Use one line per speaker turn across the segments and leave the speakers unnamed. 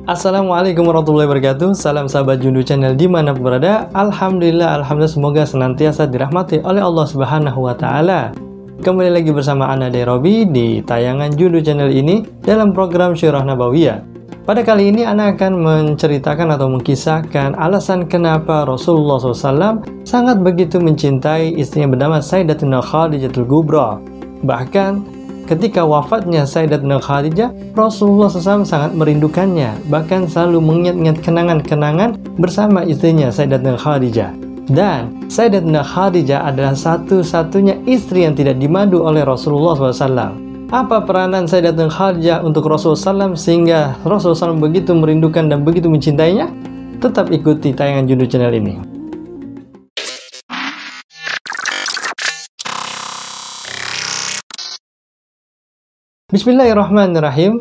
Assalamualaikum warahmatullahi wabarakatuh. Salam sahabat Jundu Channel dimanapun berada. Alhamdulillah semoga senantiasa dirahmati oleh Allah Subhanahu wa Ta'ala. Kembali lagi bersama Ana Robi di tayangan Jundu Channel ini dalam program Sirah Nabawiyah. Pada kali ini Ana akan menceritakan atau mengkisahkan alasan kenapa Rasulullah SAW sangat begitu mencintai istrinya bernama Sayyidatuna Khadijatul Kubra. Bahkan ketika wafatnya Sayyidatuna Khadijah, Rasulullah SAW sangat merindukannya, bahkan selalu mengingat-ingat kenangan-kenangan bersama istrinya Sayyidatuna Khadijah. Dan Sayyidatuna Khadijah adalah satu-satunya istri yang tidak dimadu oleh Rasulullah SAW. Apa peranan Sayyidatuna Khadijah untuk Rasulullah SAW sehingga Rasulullah SAW begitu merindukan dan begitu mencintainya? Tetap ikuti tayangan Jundu Channel ini. Bismillahirrahmanirrahim.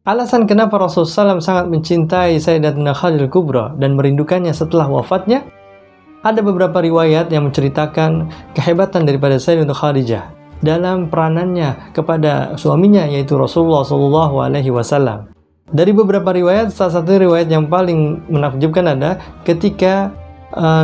Alasan kenapa Rasulullah SAW sangat mencintai Sayyidatuna Khadijatul Kubra dan merindukannya setelah wafatnya, ada beberapa riwayat yang menceritakan kehebatan daripada Sayyidatuna Khadijah dalam peranannya kepada suaminya, yaitu Rasulullah SAW. Dari beberapa riwayat, salah satu riwayat yang paling menakjubkan ada ketika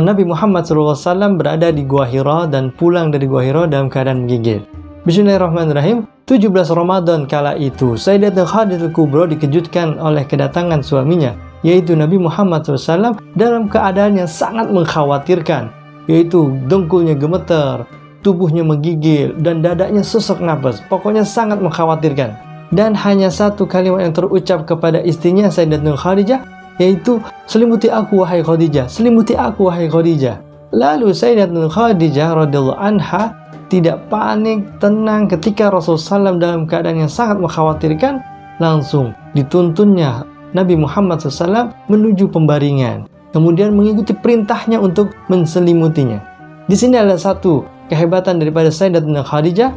Nabi Muhammad SAW berada di Gua Hira dan pulang dari Gua Hira dalam keadaan menggigil. Bismillahirrahmanirrahim. 17 Ramadan kala itu, Sayyidatuna Khadijatul Kubra dikejutkan oleh kedatangan suaminya, yaitu Nabi Muhammad SAW, dalam keadaan yang sangat mengkhawatirkan, yaitu dengkulnya gemeter, tubuhnya menggigil, dan dadanya sesak napas. Pokoknya sangat mengkhawatirkan. Dan hanya satu kalimat yang terucap kepada istrinya Sayyidatuna Khadijah, yaitu, "Selimuti aku wahai Khadijah, selimuti aku wahai Khadijah." Lalu Sayyidatuna Khadijah radhiyallahu anha tidak panik, tenang ketika Rasulullah SAW dalam keadaan yang sangat mengkhawatirkan, langsung dituntunnya Nabi Muhammad SAW menuju pembaringan, kemudian mengikuti perintahnya untuk menselimutinya. Di sini ada satu kehebatan daripada Sayyidatuna Khadijah,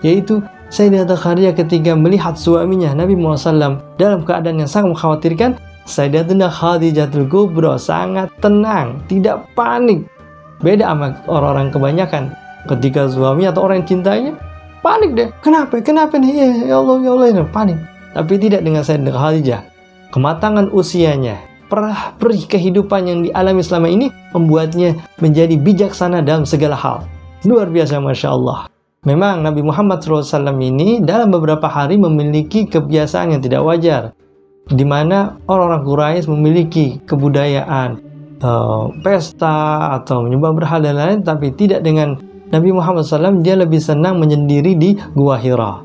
yaitu Sayyidatuna Khadijah ketika melihat suaminya Nabi Muhammad SAW dalam keadaan yang sangat mengkhawatirkan, Sayyidatuna Khadijatul Kubra sangat tenang, tidak panik. Beda sama orang-orang kebanyakan. Ketika suami atau orang yang cintainya panik deh, kenapa nih, ya Allah, panik. Tapi tidak dengan Sayyidatuna Khadijah. Kematangan usianya, perih kehidupan yang dialami selama ini membuatnya menjadi bijaksana dalam segala hal. Luar biasa, Masya Allah. Memang Nabi Muhammad SAW ini dalam beberapa hari memiliki kebiasaan yang tidak wajar, di mana orang-orang Quraisy memiliki kebudayaan pesta atau menyembah berhala dan lain-lain, tapi tidak dengan Nabi Muhammad SAW. Dia lebih senang menyendiri di Gua Hira.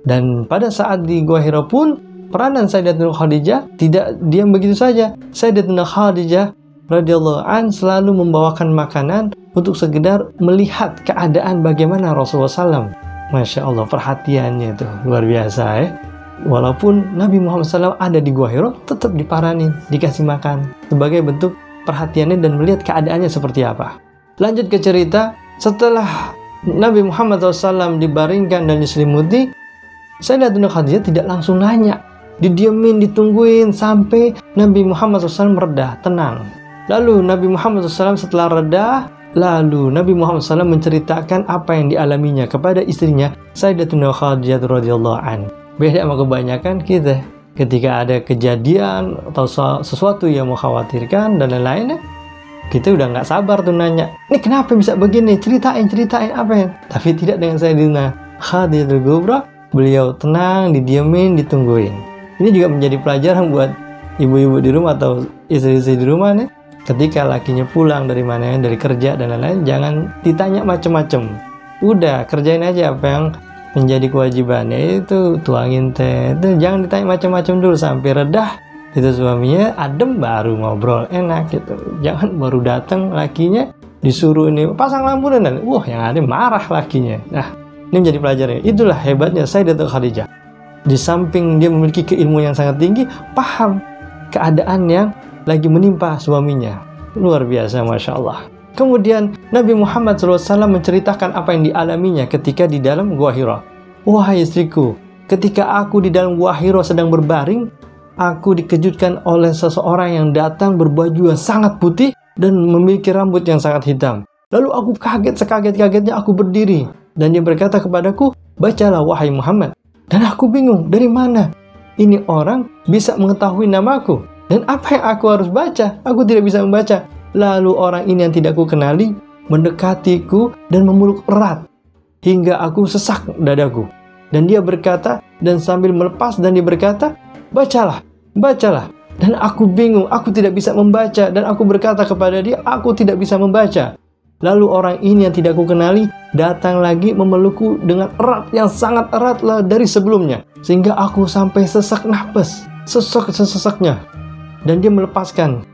Dan pada saat di Gua Hira pun, peranan Sayyidatuna Khadijah tidak diam begitu saja. Sayyidatuna Khadijah radhiyallahu an selalu membawakan makanan untuk sekedar melihat keadaan bagaimana Rasulullah SAW. Masya Allah, perhatiannya itu luar biasa ya. Walaupun Nabi Muhammad SAW ada di Gua Hira, tetap diparani, dikasih makan sebagai bentuk perhatiannya dan melihat keadaannya seperti apa. Lanjut ke cerita. Setelah Nabi Muhammad SAW dibaringkan dan diselimuti, Sayyidatuna Khadijah tidak langsung nanya, didiemin, ditungguin sampai Nabi Muhammad SAW mereda, tenang. Lalu Nabi Muhammad SAW setelah reda, lalu Nabi Muhammad SAW menceritakan apa yang dialaminya kepada istrinya Sayyidatuna Khadijah radhiyallahu an. Beda sama kebanyakan kita, ketika ada kejadian atau sesuatu yang mengkhawatirkan dan lain-lainnya, kita udah nggak sabar tuh nanya, ini kenapa bisa begini, ceritain apa ya. Tapi tidak dengan Sayyidatuna Khadijatul Kubra. Beliau tenang, didiemin, ditungguin. Ini juga menjadi pelajaran buat ibu-ibu di rumah atau istri-istri di rumah nih. Ketika lakinya pulang dari mana, dari kerja dan lain-lain, jangan ditanya macem-macem. Udah kerjain aja apa yang menjadi kewajibannya, itu tuangin teh, itu jangan ditanya macem-macem dulu sampai redah. Itu suaminya adem baru ngobrol enak gitu. Jangan baru datang lakinya disuruh ini pasang lampu dan yang ada marah lakinya. Nah, ini menjadi pelajaran. Itulah hebatnya Sayyidatuna Khadijah. Di samping dia memiliki keilmuan yang sangat tinggi, paham keadaan yang lagi menimpa suaminya. Luar biasa, Masya Allah. Kemudian Nabi Muhammad SAW menceritakan apa yang dialaminya ketika di dalam Gua Hira. Wahai istriku, ketika aku di dalam Gua Hira sedang berbaring, aku dikejutkan oleh seseorang yang datang berbaju yang sangat putih dan memiliki rambut yang sangat hitam. Lalu aku kaget, sekaget-kagetnya aku berdiri. Dan dia berkata kepadaku, bacalah wahai Muhammad. Dan aku bingung, dari mana ini orang bisa mengetahui namaku? Dan apa yang aku harus baca? Aku tidak bisa membaca. Lalu orang ini yang tidak kukenali mendekatiku dan memeluk erat hingga aku sesak dadaku. Dan dia berkata, dan sambil melepas, dan dia berkata, bacalah, bacalah. Dan aku bingung, aku tidak bisa membaca. Dan aku berkata kepada dia, aku tidak bisa membaca. Lalu orang ini yang tidak kukenali datang lagi memelukku dengan erat, yang sangat erat lah dari sebelumnya, sehingga aku sampai sesak nafas, sesek-sesaknya. Dan dia melepaskan,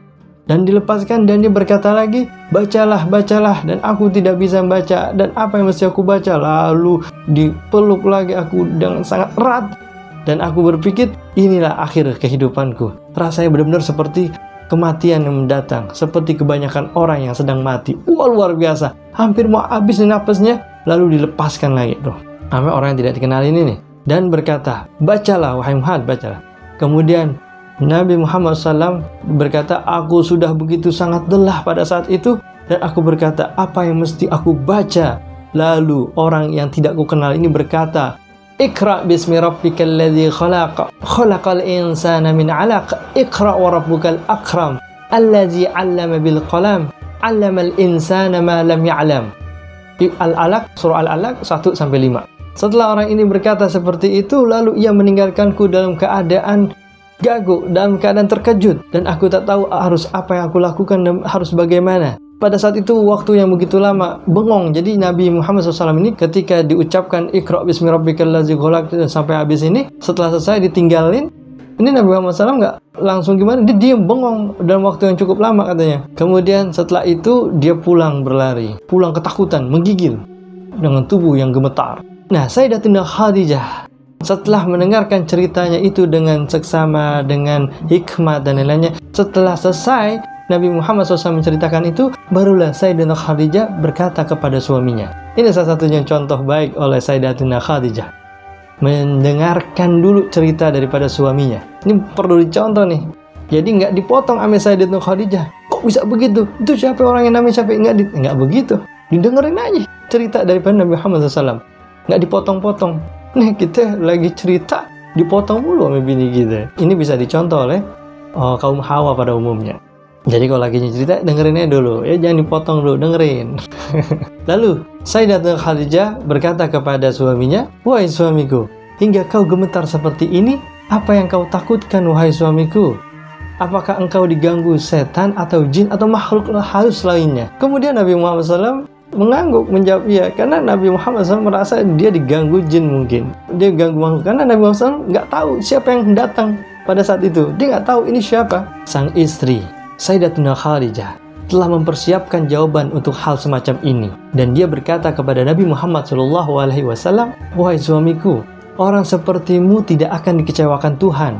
dan dilepaskan, dan dia berkata lagi, bacalah, bacalah. Dan aku tidak bisa membaca, dan apa yang mesti aku baca? Lalu dipeluk lagi aku dengan sangat erat. Dan aku berpikir, inilah akhir kehidupanku. Rasanya benar-benar seperti kematian yang mendatang, seperti kebanyakan orang yang sedang mati. Wah, luar biasa, hampir mau habis napasnya, lalu dilepaskan lagi tuh. Sampai orang yang tidak dikenal ini nih, dan berkata, bacalah wahai Muhammad, bacalah. Kemudian Nabi Muhammad SAW berkata, aku sudah begitu sangat lelah pada saat itu, dan aku berkata, apa yang mesti aku baca? Lalu orang yang tidak kukenal ini berkata, Iqra bismi rabbikal ladzi khalaq, khalaqal insana min 'alaq, Iqra wa rabbukal akram, alladzi 'allama bil qalam, 'allamal insana ma lam ya'lam. Al-Alaq, surah Al-Alaq 1-5. Setelah orang ini berkata seperti itu, lalu ia meninggalkanku dalam keadaan gaguk, dalam keadaan terkejut, dan aku tak tahu harus apa yang aku lakukan dan harus bagaimana. Pada saat itu waktu yang begitu lama, bengong. Jadi Nabi Muhammad SAW ini ketika diucapkan Iqra bismi rabbikal ladzi khalaq sampai habis ini, setelah selesai ditinggalin, ini Nabi Muhammad SAW nggak langsung gimana, dia diam bengong dalam waktu yang cukup lama katanya. Kemudian setelah itu dia pulang berlari, pulang ketakutan, menggigil dengan tubuh yang gemetar. Nah, Sayyidatina Khadijah setelah mendengarkan ceritanya itu dengan seksama, dengan hikmat dan lain-lainnya, setelah selesai Nabi Muhammad SAW menceritakan itu, barulah Sayyidatina Khadijah berkata kepada suaminya. Ini salah satunya contoh baik oleh Sayyidatina Khadijah, mendengarkan dulu cerita daripada suaminya. Ini perlu dicontoh nih. Jadi nggak dipotong sama Sayyidatina Khadijah. Kok bisa begitu? Itu siapa orang yang namanya siapa? Nggak begitu. Didengerin aja cerita daripada Nabi Muhammad SAW. Nggak dipotong-potong. Nih kita lagi cerita dipotong mulu sama bini kita. Ini bisa dicontoh oleh kaum Hawa pada umumnya. Jadi kalau lagi cerita dengerinnya dulu, ya jangan dipotong dulu, dengerin. Lalu Sayyidatina Khadijah berkata kepada suaminya, wahai suamiku, hingga kau gemetar seperti ini, apa yang kau takutkan wahai suamiku? Apakah engkau diganggu setan atau jin atau makhluk halus lainnya? Kemudian Nabi Muhammad SAW mengangguk menjawab iya, karena Nabi Muhammad SAW merasa dia diganggu jin mungkin. Dia diganggu makhluk, karena Nabi Muhammad SAW nggak tahu siapa yang datang pada saat itu. Dia nggak tahu ini siapa. Sang istri Sayyidatina Khadijah telah mempersiapkan jawaban untuk hal semacam ini, dan dia berkata kepada Nabi Muhammad SAW, wahai suamiku, orang sepertimu tidak akan dikecewakan Tuhan.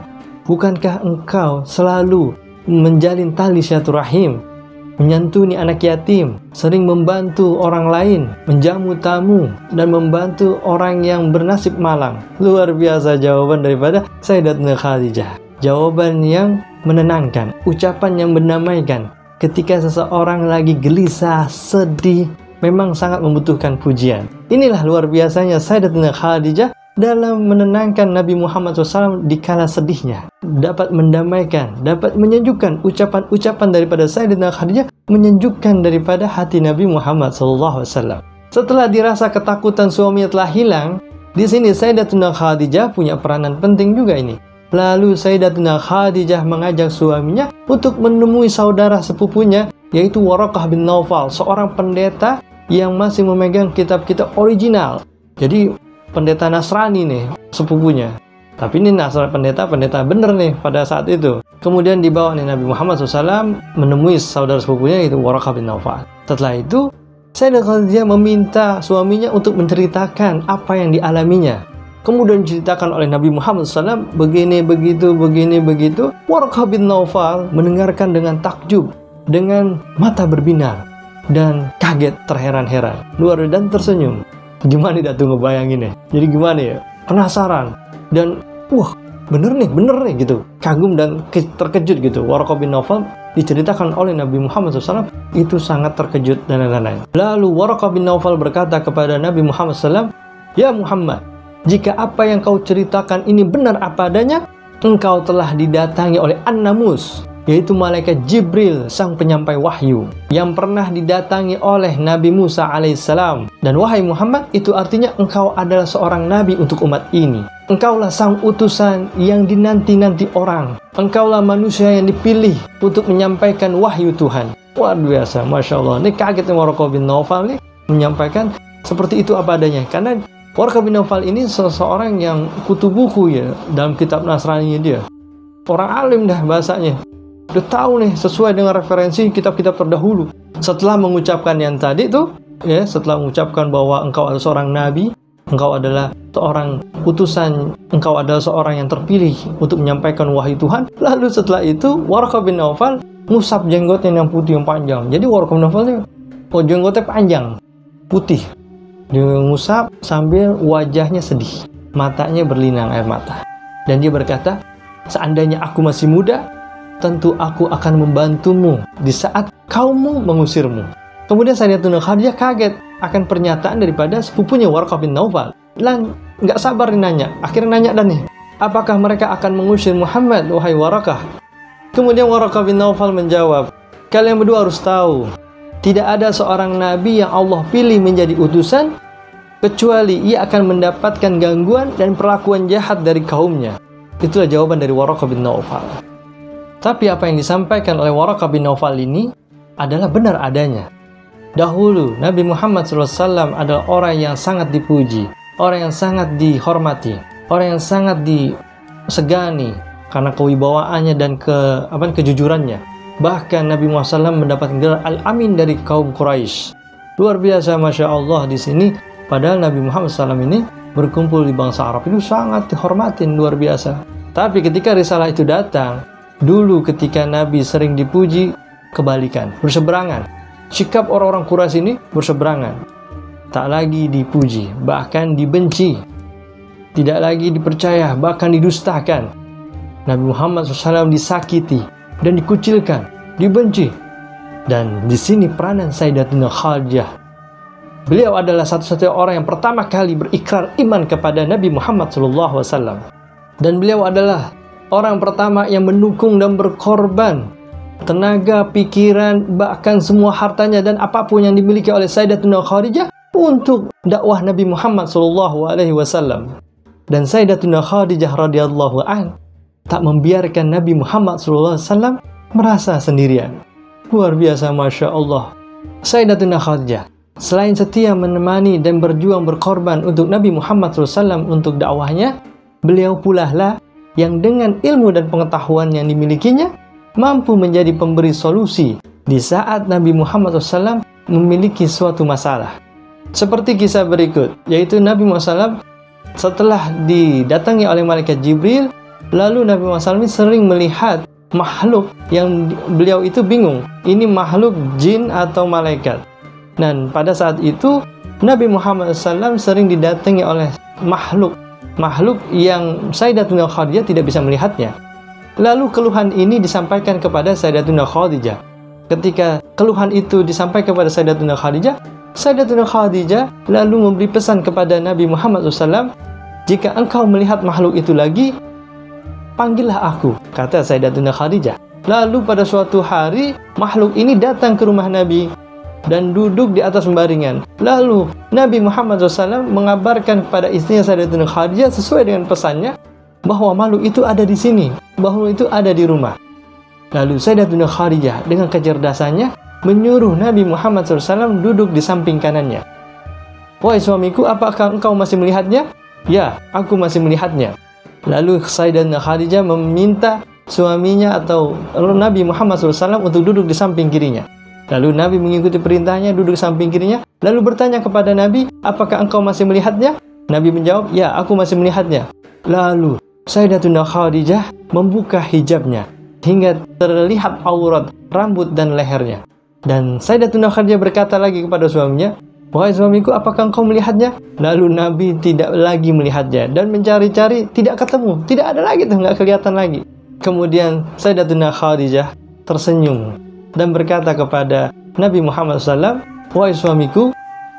Bukankah engkau selalu menjalin tali silaturahim, menyantuni anak yatim, sering membantu orang lain, menjamu tamu, dan membantu orang yang bernasib malang? Luar biasa jawaban daripada Sayyidatina Khadijah. Jawaban yang menenangkan, ucapan yang mendamaikan. Ketika seseorang lagi gelisah, sedih, memang sangat membutuhkan pujian. Inilah luar biasanya Sayyidatina Khadijah dalam menenangkan Nabi Muhammad SAW di kala sedihnya. Dapat mendamaikan, dapat menyejukkan. Ucapan-ucapan daripada Sayyidatina Khadijah menyejukkan daripada hati Nabi Muhammad SAW. Setelah dirasa ketakutan suaminya telah hilang, di sini Sayyidatina Khadijah punya peranan penting juga ini. Lalu Sayyidatina Khadijah mengajak suaminya untuk menemui saudara sepupunya, yaitu Waraqah bin Naufal, seorang pendeta yang masih memegang kitab-kitab original. Jadi pendeta Nasrani nih sepupunya. Tapi ini pendeta bener nih pada saat itu. Kemudian dibawa nih Nabi Muhammad SAW menemui saudara sepupunya, yaitu Waraqah bin Naufal. Setelah itu Sayyidatina Khadijah meminta suaminya untuk menceritakan apa yang dialaminya. Kemudian diceritakan oleh Nabi Muhammad SAW, begini, begitu. Waraqah bin Naufal mendengarkan dengan takjub, dengan mata berbinar, dan kaget, terheran-heran, dan tersenyum. Gimana dah tuh ngebayanginnya? Jadi gimana ya? Penasaran, dan wah, bener nih gitu. Kagum dan terkejut gitu. Waraqah bin Naufal diceritakan oleh Nabi Muhammad SAW, itu sangat terkejut dan lain-lain. Lalu Waraqah bin Naufal berkata kepada Nabi Muhammad SAW, ya Muhammad, jika apa yang kau ceritakan ini benar apa adanya, engkau telah didatangi oleh An-Namus, yaitu malaikat Jibril, sang penyampai wahyu, yang pernah didatangi oleh Nabi Musa alaihissalam. Dan wahai Muhammad, itu artinya engkau adalah seorang nabi untuk umat ini. Engkaulah sang utusan yang dinanti-nanti orang. Engkaulah manusia yang dipilih untuk menyampaikan wahyu Tuhan. Luar biasa, Masya Allah. Ini kagetnya Waraqah bin Naufal nih, menyampaikan seperti itu apa adanya. Karena Waraqah bin Naufal ini seseorang yang kutu buku ya, dalam kitab Nasrani dia. Orang alim dah bahasanya. Udah tahu nih sesuai dengan referensi kitab-kitab terdahulu. Setelah mengucapkan yang tadi tuh, ya, setelah mengucapkan bahwa engkau adalah seorang nabi, engkau adalah seorang utusan, engkau adalah seorang yang terpilih untuk menyampaikan wahyu Tuhan. Lalu setelah itu Waraqah bin Naufal ngusap jenggotnya yang putih yang panjang. Jadi Waraqah bin Naufal ini, jenggotnya panjang, putih. Dia ngusap sambil wajahnya sedih, matanya berlinang air mata. Dan dia berkata, seandainya aku masih muda, tentu aku akan membantumu di saat kaummu mengusirmu. Kemudian Sayyidatuna Khadijah kaget akan pernyataan daripada sepupunya Waraqah bin Naufal. Dan nggak sabar nanya. Akhirnya nanya dan nih, apakah mereka akan mengusir Muhammad, wahai Waraqah? Kemudian Waraqah bin Naufal menjawab, kalian berdua harus tahu, tidak ada seorang nabi yang Allah pilih menjadi utusan, kecuali ia akan mendapatkan gangguan dan perlakuan jahat dari kaumnya. Itulah jawaban dari Waraqah bin Naufal. Tapi apa yang disampaikan oleh Waraqah bin Naufal ini adalah benar adanya. Dahulu Nabi Muhammad SAW adalah orang yang sangat dipuji, orang yang sangat dihormati, orang yang sangat disegani karena kewibawaannya dan kejujurannya. Bahkan Nabi Muhammad SAW mendapatkan gelar Al-Amin dari kaum Quraisy. Luar biasa, Masya Allah di sini. Padahal Nabi Muhammad SAW ini berkumpul di bangsa Arab itu sangat dihormatin, luar biasa. Tapi ketika risalah itu datang, dulu ketika Nabi sering dipuji, kebalikan, berseberangan. Sikap orang-orang Quraisy ini berseberangan. Tak lagi dipuji, bahkan dibenci. Tidak lagi dipercaya, bahkan didustakan. Nabi Muhammad SAW disakiti dan dikucilkan, dibenci. Dan di sini peranan Sayyidatuna Khadijah. Beliau adalah satu-satunya orang yang pertama kali berikrar iman kepada Nabi Muhammad SAW. Dan beliau adalah orang pertama yang mendukung dan berkorban tenaga, pikiran, bahkan semua hartanya dan apapun yang dimiliki oleh Sayyidatuna Khadijah untuk dakwah Nabi Muhammad SAW. Dan Sayyidatuna Khadijah radhiyallahu an tak membiarkan Nabi Muhammad SAW merasa sendirian. Luar biasa, Masya Allah. Sayyidatuna Khadijah selain setia menemani dan berjuang berkorban untuk Nabi Muhammad SAW untuk dakwahnya, beliau pula lah yang dengan ilmu dan pengetahuan yang dimilikinya mampu menjadi pemberi solusi di saat Nabi Muhammad SAW memiliki suatu masalah. Seperti kisah berikut, yaitu Nabi Muhammad SAW setelah didatangi oleh malaikat Jibril, lalu Nabi Muhammad SAW sering melihat makhluk yang beliau itu bingung, ini makhluk jin atau malaikat. Dan pada saat itu Nabi Muhammad SAW sering didatangi oleh makhluk yang Sayyidatuna Khadijah tidak bisa melihatnya. Lalu keluhan ini disampaikan kepada Sayyidatuna Khadijah. Ketika keluhan itu disampaikan kepada Sayyidatuna Khadijah, Sayyidatuna Khadijah lalu memberi pesan kepada Nabi Muhammad SAW, jika engkau melihat makhluk itu lagi, panggillah aku, kata Sayyidatuna Khadijah. Lalu pada suatu hari makhluk ini datang ke rumah Nabi dan duduk di atas pembaringan. Lalu Nabi Muhammad SAW mengabarkan kepada istrinya Sayyidatuna Khadijah sesuai dengan pesannya bahwa makhluk itu ada di sini, bahwa itu ada di rumah. Lalu Sayyidatuna Khadijah dengan kecerdasannya menyuruh Nabi Muhammad SAW duduk di samping kanannya. Wahai suamiku, apakah engkau masih melihatnya? Ya, aku masih melihatnya. Lalu Sayyidatuna Khadijah meminta suaminya atau Nabi Muhammad SAW untuk duduk di samping kirinya. Lalu Nabi mengikuti perintahnya, duduk di samping kirinya. Lalu bertanya kepada Nabi, apakah engkau masih melihatnya? Nabi menjawab, ya, aku masih melihatnya. Lalu Sayyidatuna Khadijah membuka hijabnya hingga terlihat aurat rambut dan lehernya. Dan Sayyidatuna Khadijah berkata lagi kepada suaminya, wahai suamiku, apakah engkau melihatnya? Lalu Nabi tidak lagi melihatnya dan mencari-cari, tidak ketemu, tidak ada lagi tuh, nggak kelihatan lagi. Kemudian Sayyidatuna Khadijah tersenyum dan berkata kepada Nabi Muhammad SAW, wahai suamiku,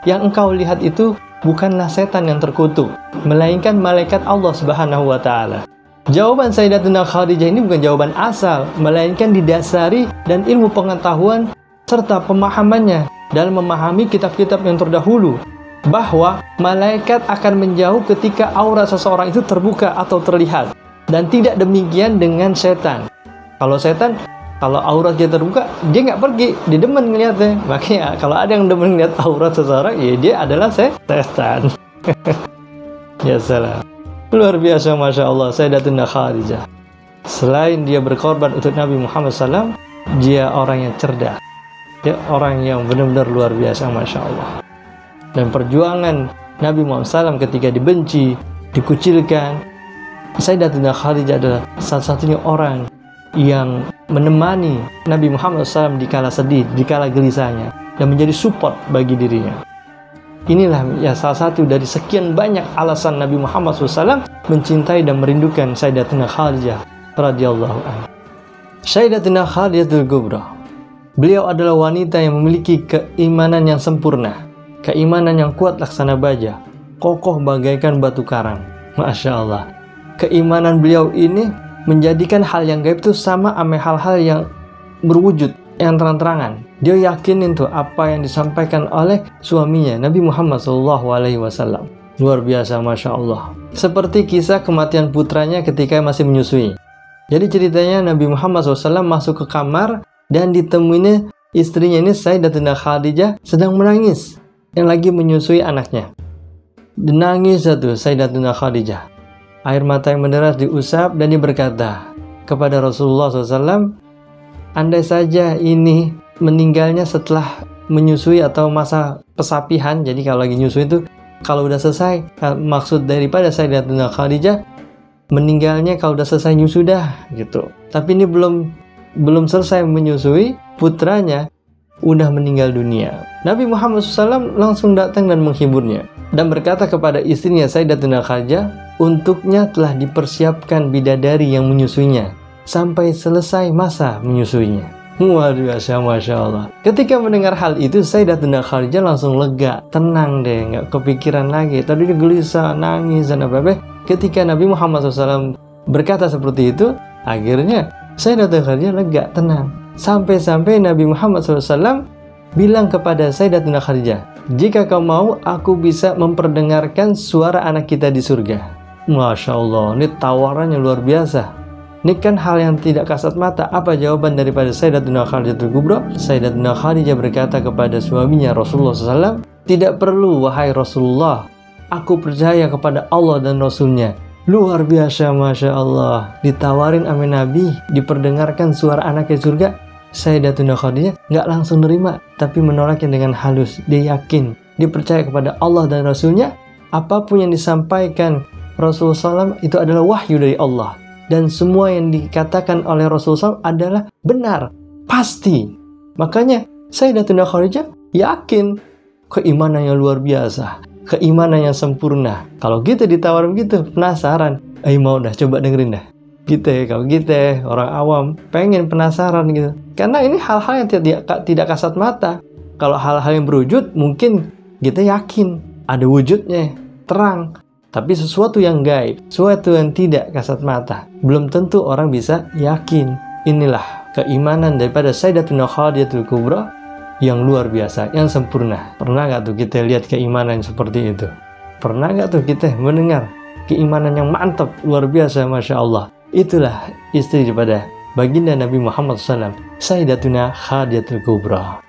yang engkau lihat itu bukanlah setan yang terkutuk, melainkan malaikat Allah Subhanahu wa Ta'ala. Jawaban Sayyidatuna Khadijah ini bukan jawaban asal, melainkan didasari dan ilmu pengetahuan serta pemahamannya dalam memahami kitab-kitab yang terdahulu, bahwa malaikat akan menjauh ketika aura seseorang itu terbuka atau terlihat. Dan tidak demikian dengan setan. Kalau setan, kalau aurat dia terbuka, dia nggak pergi, dia demen ngeliatnya. Makanya kalau ada yang demen ngeliat aurat seseorang, ya dia adalah setan. Ya salam. Luar biasa, Masya Allah, Sayyidatuna Khadijah. Selain dia berkorban untuk Nabi Muhammad SAW, dia orang yang cerdas. Dia orang yang benar-benar luar biasa, Masya Allah. Dan perjuangan Nabi Muhammad SAW ketika dibenci, dikucilkan, Sayyidatuna Khadijah adalah satu-satunya orang yang menemani Nabi Muhammad SAW di kala sedih, di kala gelisahnya, dan menjadi support bagi dirinya. Inilah ya salah satu dari sekian banyak alasan Nabi Muhammad SAW mencintai dan merindukan Sayyidatuna Khadijah radhiyallahu anha. Sayyidatuna Khadijatul Kubra, beliau adalah wanita yang memiliki keimanan yang sempurna, keimanan yang kuat laksana baja, kokoh bagaikan batu karang. Masya Allah. Keimanan beliau ini menjadikan hal yang gaib itu sama hal-hal yang berwujud, yang terang-terangan. Dia yakinin tuh apa yang disampaikan oleh suaminya Nabi Muhammad SAW. Luar biasa, Masya Allah. Seperti kisah kematian putranya ketika masih menyusui. Jadi ceritanya Nabi Muhammad SAW masuk ke kamar dan ditemuinya istrinya ini Sayyidatuna Khadijah sedang menangis, yang lagi menyusui anaknya. Nangis satu Sayyidatuna Khadijah. Air mata yang menderas diusap dan dia berkata kepada Rasulullah SAW, andai saja ini meninggalnya setelah menyusui atau masa pesapihan. Jadi kalau lagi nyusui itu, kalau udah selesai, maksud daripada Sayyidatuna Khadijah, meninggalnya kalau udah selesai nyusu dah gitu. Tapi ini belum selesai menyusui, putranya udah meninggal dunia. Nabi Muhammad SAW langsung datang dan menghiburnya dan berkata kepada istrinya Sayyidatuna Khadijah, untuknya telah dipersiapkan bidadari yang menyusuinya sampai selesai masa menyusuinya. Luar biasa, Masya Allah. Ketika mendengar hal itu, Sayyidatuna Khadijah langsung lega, tenang deh, nggak kepikiran lagi. Tadi dia gelisah, nangis, dan apa-apa. Ketika Nabi Muhammad SAW berkata seperti itu, akhirnya Sayyidatuna Khadijah lega, tenang. Sampai-sampai Nabi Muhammad SAW bilang kepada Sayyidatuna Khadijah, jika kau mau, aku bisa memperdengarkan suara anak kita di surga. Masya Allah, ini tawarannya luar biasa. Ini kan hal yang tidak kasat mata. Apa jawaban daripada Sayyidatuna Khadijatul Kubra? Sayyidatuna Khadijah berkata kepada suaminya Rasulullah SAW, tidak perlu wahai Rasulullah, aku percaya kepada Allah dan Rasulnya. Luar biasa, Masya Allah. Ditawarin sama Nabi, diperdengarkan suara anaknya surga. Sayyidatuna Khadijah nggak langsung nerima, tapi menolaknya dengan halus. Dia yakin, dia percaya kepada Allah dan Rasulnya. Apapun yang disampaikan Rasulullah SAW itu adalah wahyu dari Allah. Dan semua yang dikatakan oleh Rasulullah SAW adalah benar, pasti. Makanya Sayyidatuna Khadijah yakin keimanan yang luar biasa, keimanan yang sempurna. Kalau kita ditawarin gitu, penasaran, mau dah coba dengerin dah. Gitu, kalau kita orang awam pengen penasaran gitu. Karena ini hal-hal yang tidak kasat mata. Kalau hal-hal yang berwujud, mungkin kita yakin ada wujudnya, terang. Tapi sesuatu yang gaib, sesuatu yang tidak kasat mata, belum tentu orang bisa yakin. Inilah keimanan daripada Sayyidatuna Khadijatul Kubra yang luar biasa, yang sempurna. Pernah gak tuh kita lihat keimanan seperti itu? Pernah gak tuh kita mendengar keimanan yang mantap, luar biasa, Masya Allah? Itulah istri daripada baginda Nabi Muhammad SAW, Sayyidatuna Khadijatul Kubra.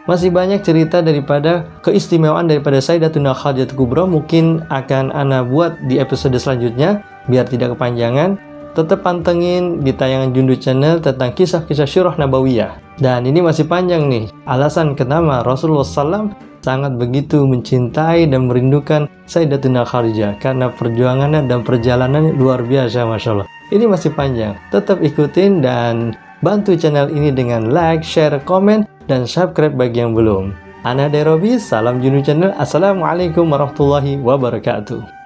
Masih banyak cerita daripada keistimewaan daripada Sayyidatuna Khadijatul Kubra, mungkin akan ana buat di episode selanjutnya biar tidak kepanjangan. Tetap pantengin di tayangan Jundu Channel tentang kisah-kisah Sirah Nabawiyah. Dan ini masih panjang nih, alasan kenapa Rasulullah SAW sangat begitu mencintai dan merindukan Sayyidatuna Khadijah, karena perjuangannya dan perjalanannya luar biasa, Masya Allah. Ini masih panjang, tetap ikutin dan bantu channel ini dengan like, share, komen, dan subscribe bagi yang belum. Ana Derobi, salam Jundu Channel. Assalamualaikum warahmatullahi wabarakatuh.